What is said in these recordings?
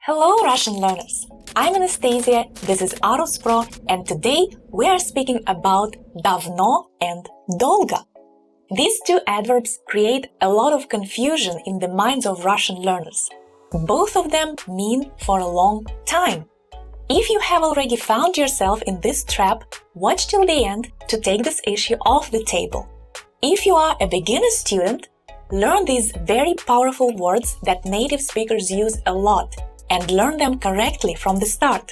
Hello, Russian learners! I'm Anastasia, this is ARusPro, and today we are speaking about Давно and Долго. These two adverbs create a lot of confusion in the minds of Russian learners. Both of them mean for a long time. If you have already found yourself in this trap, watch till the end to take this issue off the table. If you are a beginner student, learn these very powerful words that native speakers use a lot and learn them correctly from the start.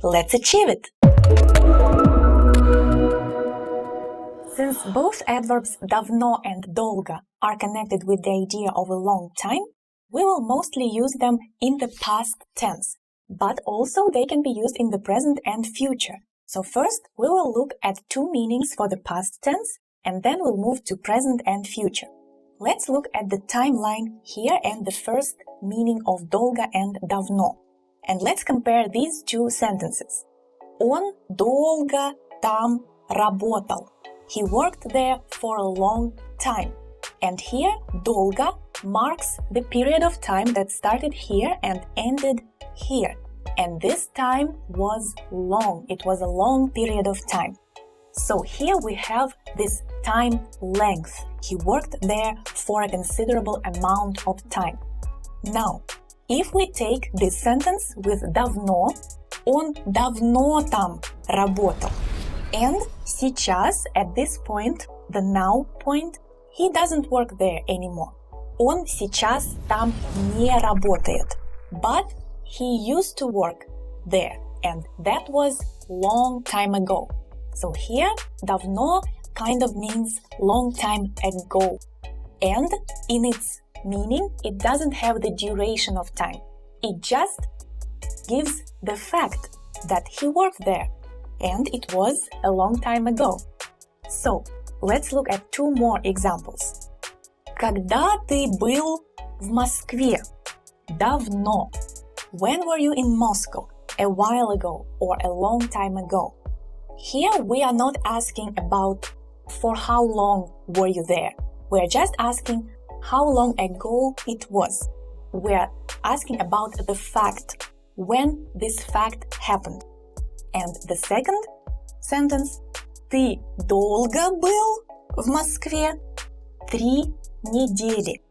Let's achieve it! Since both adverbs давно and долго are connected with the idea of a long time, we will mostly use them in the past tense, but also they can be used in the present and future. So first, we will look at two meanings for the past tense, and then we'll move to present and future. Let's look at the timeline here and the first meaning of долго and давно. And let's compare these two sentences. Он долго там работал. He worked there for a long time. And here, долго marks the period of time that started here and ended here. And this time was long. It was a long period of time. So here we have this time length. He worked there for a considerable amount of time. Now, if we take this sentence with давно, он давно там работал. And сейчас, at this point, the now point, he doesn't work there anymore. Он сейчас там не работает. But he used to work there, and that was long time ago. So here, давно kind of means long time ago. And in its meaning, it doesn't have the duration of time. It just gives the fact that he worked there. And it was a long time ago. So, let's look at two more examples. Когда ты был в Москве? Давно. When were you in Moscow? A while ago or a long time ago. Here we are not asking about for how long were you there. We are just asking how long ago it was. We are asking about the fact, when this fact happened. And the second sentence, ты долго был в Москве? 3 недели.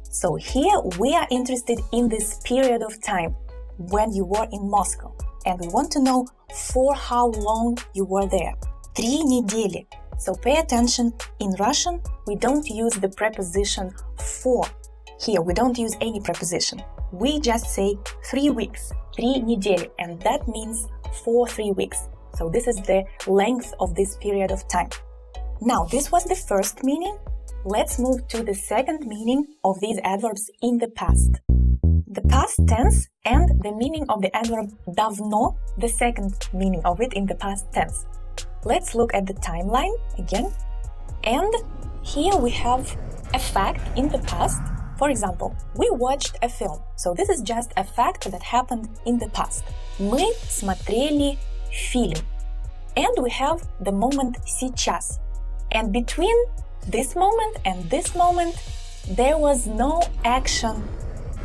So here we are interested in this period of time when you were in Moscow. And we want to know for how long you were there. 3 недели. So pay attention, in Russian we don't use the preposition for. Here we don't use any preposition. We just say 3 weeks, 3 недели, and that means for 3 weeks. So this is the length of this period of time. Now this was the first meaning. Let's move to the second meaning of these adverbs in the past. The past tense and the meaning of the adverb давно, the second meaning of it in the past tense. Let's look at the timeline again. And here we have a fact in the past. For example, we watched a film. So this is just a fact that happened in the past. Мы смотрели фильм. And we have the moment сейчас. And between this moment and this moment, there was no action.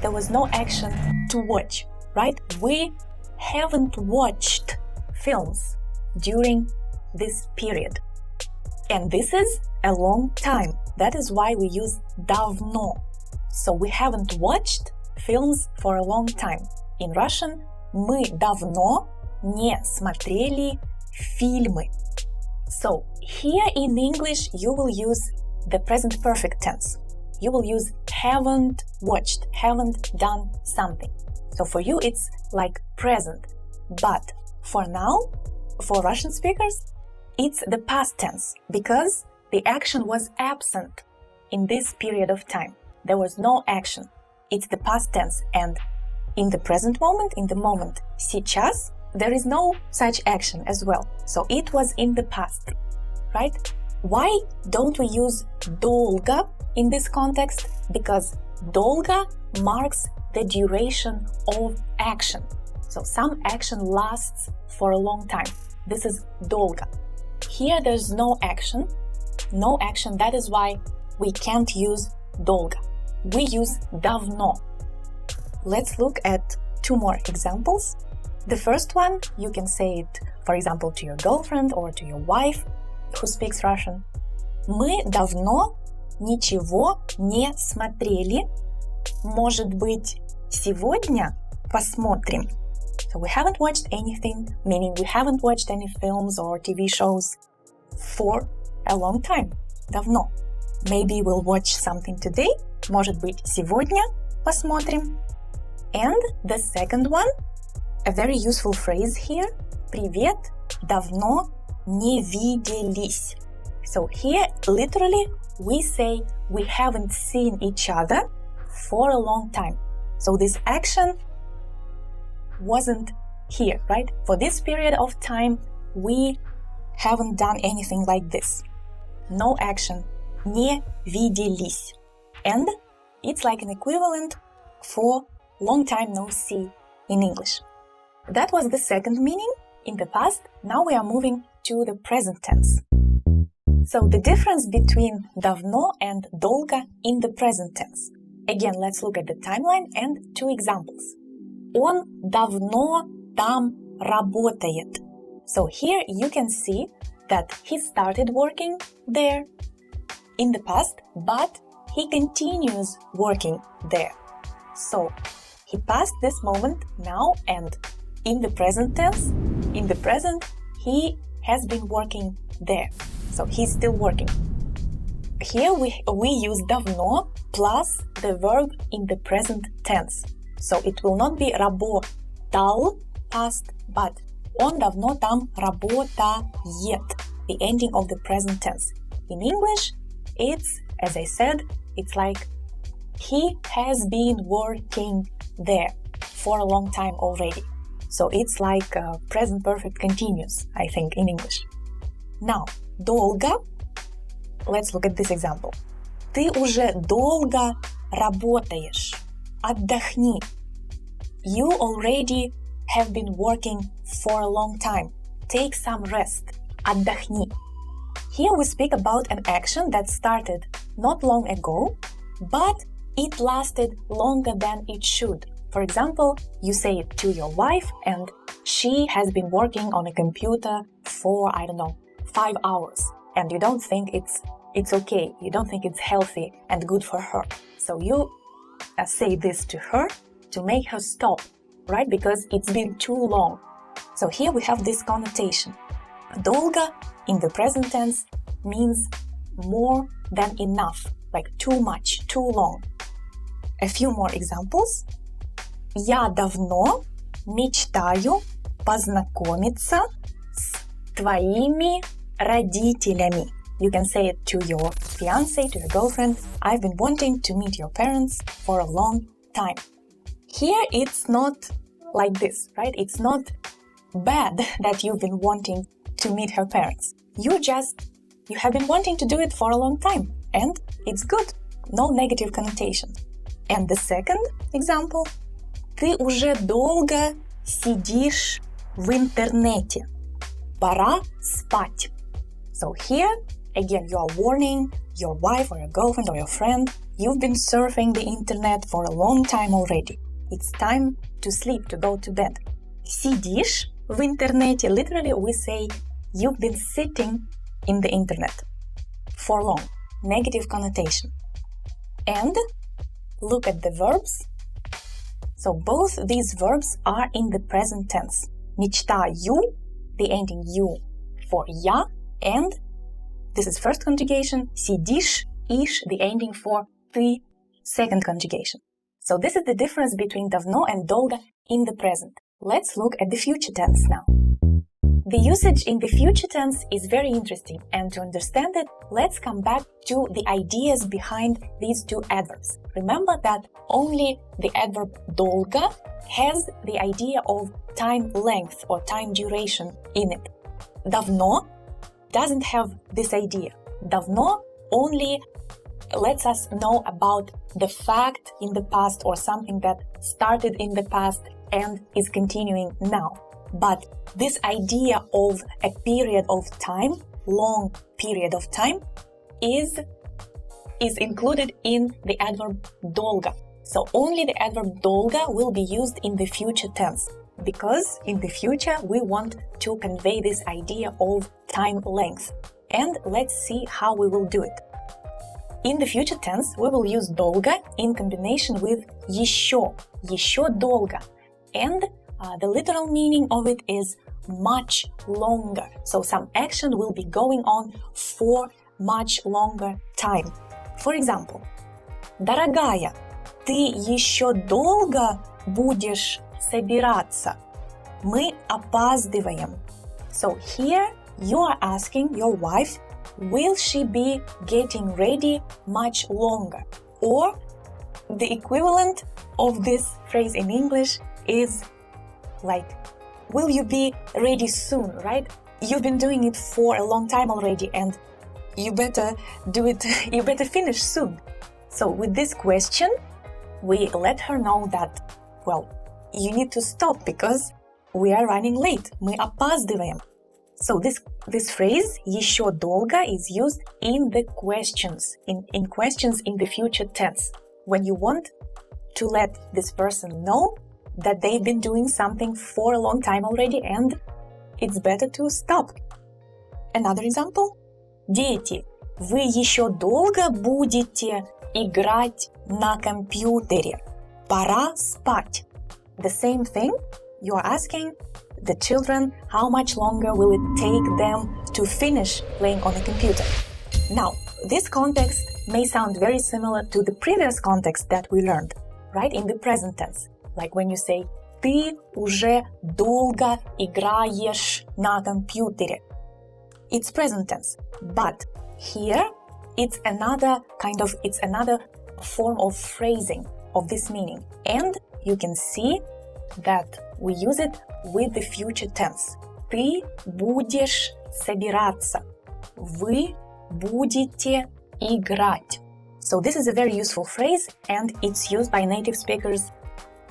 There was no action to watch, right? We haven't watched films during this period. And this is a long time. That is why we use давно. So we haven't watched films for a long time. In Russian, мы давно не смотрели фильмы. So here in English, you will use the present perfect tense. You will use haven't watched, haven't done something. So for you, it's like present. But for now, for Russian speakers, it's the past tense because the action was absent in this period of time. There was no action. It's the past tense. And in the present moment, in the moment сейчас, there is no such action as well. So it was in the past, right? Why don't we use долго in this context? Because долго marks the duration of action. So some action lasts for a long time. This is долго. Here there's no action. No action. That is why we can't use долго. We use давно. Let's look at two more examples. The first one, you can say it, for example, to your girlfriend or to your wife who speaks Russian. Мы давно ничего не смотрели. Может быть, сегодня посмотрим? So we haven't watched anything, meaning we haven't watched any films or TV shows for a long time. Давно. Maybe we'll watch something today. Может быть, сегодня посмотрим. And the second one, a very useful phrase here. Привет, давно не виделись. So here, literally, we say we haven't seen each other for a long time. So this action wasn't here, right? For this period of time, we haven't done anything like this. No action. Не виделись. And it's like an equivalent for long time no see in English. That was the second meaning in the past. Now we are moving to the present tense. So the difference between давно and долго in the present tense. Again, let's look at the timeline and two examples. Он давно там работает. So here you can see that he started working there in the past, but he continues working there. So he passed this moment now, and in the present tense, in the present, he has been working there. So he's still working. Here we use давно plus the verb in the present tense. So it will not be работал past, but он давно там работает, the ending of the present tense. In English, it's, as I said, it's like he has been working there for a long time already. So it's like present perfect continuous, I think, in English. Now, долго. Let's look at this example. Ты уже долго работаешь. Отдохни. You already have been working for a long time. Take some rest. Отдохни. Here we speak about an action that started not long ago, but it lasted longer than it should. For example, you say it to your wife and she has been working on a computer for, 5 hours. And you don't think it's okay. You don't think it's healthy and good for her. So you say this to her to make her stop, right? Because it's been too long. So here we have this connotation. Долго in the present tense means more than enough, like too much, too long. A few more examples. Я давно мечтаю познакомиться с твоими родителями. You can say it to your fiancé, to your girlfriend. I've been wanting to meet your parents for a long time. Here it's not like this, right? It's not bad that you've been wanting to meet her parents. You have been wanting to do it for a long time, and it's good. No negative connotation. And the second example. Ты уже долго сидишь в интернете. Пора спать. So here, again, you are warning your wife or your girlfriend or your friend, you've been surfing the internet for a long time already. It's time to sleep, to go to bed. Сидишь в интернете, literally we say you've been sitting in the internet for long. Negative connotation. And look at the verbs. So both these verbs are in the present tense. Мечтаю, the ending you for я, and this is first conjugation. Сидишь, иш, the ending for ты, second conjugation. So this is the difference between давно and долго in the present. Let's look at the future tense now. The usage in the future tense is very interesting, and to understand it, let's come back to the ideas behind these two adverbs. Remember that only the adverb долго has the idea of time length or time duration in it. Давно doesn't have this idea. Давно only lets us know about the fact in the past or something that started in the past and is continuing now. But this idea of a period of time, long period of time, is included in the adverb долго. So only the adverb долго will be used in the future tense, because in the future we want to convey this idea of time length. And let's see how we will do it. In the future tense we will use долго in combination with еще долго. And the literal meaning of it is much longer. So some action will be going on for much longer time. For example, дорогая, ты еще долго будешь собираться? Мы опаздываем. So here you are asking your wife, will she be getting ready much longer? Or the equivalent of this phrase in English is like, will you be ready soon, right? You've been doing it for a long time already and you better do it, you better finish soon. So with this question, we let her know that, well, you need to stop because we are running late. Мы опаздываем. So this phrase еще долго is used in the questions, in questions in the future tense, when you want to let this person know that they've been doing something for a long time already and it's better to stop. Another example. Дети, вы еще долго будете играть на компьютере? Пора спать. The same thing, you are asking the children how much longer will it take them to finish playing on the computer. Now, this context may sound very similar to the previous context that we learned, right, in the present tense. Like when you say «Ты уже долго играешь на компьютере». It's present tense, but here it's another form of phrasing of this meaning. And you can see that we use it with the future tense. Ты будешь собираться. Вы будете играть. So this is a very useful phrase and it's used by native speakers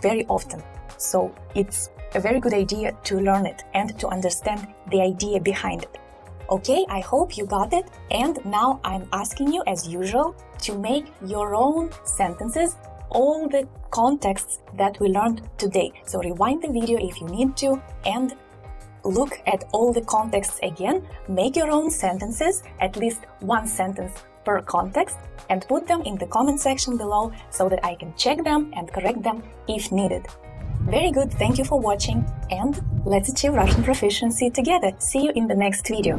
very often. So it's a very good idea to learn it and to understand the idea behind it. Okay, I hope you got it. And now I'm asking you, as usual, to make your own sentences, all the contexts that we learned today. So rewind the video if you need to and look at all the contexts again. Make your own sentences, at least one sentence per context, and put them in the comment section below so that I can check them and correct them if needed. Very good, thank you for watching, and let's achieve Russian proficiency together. See you in the next video.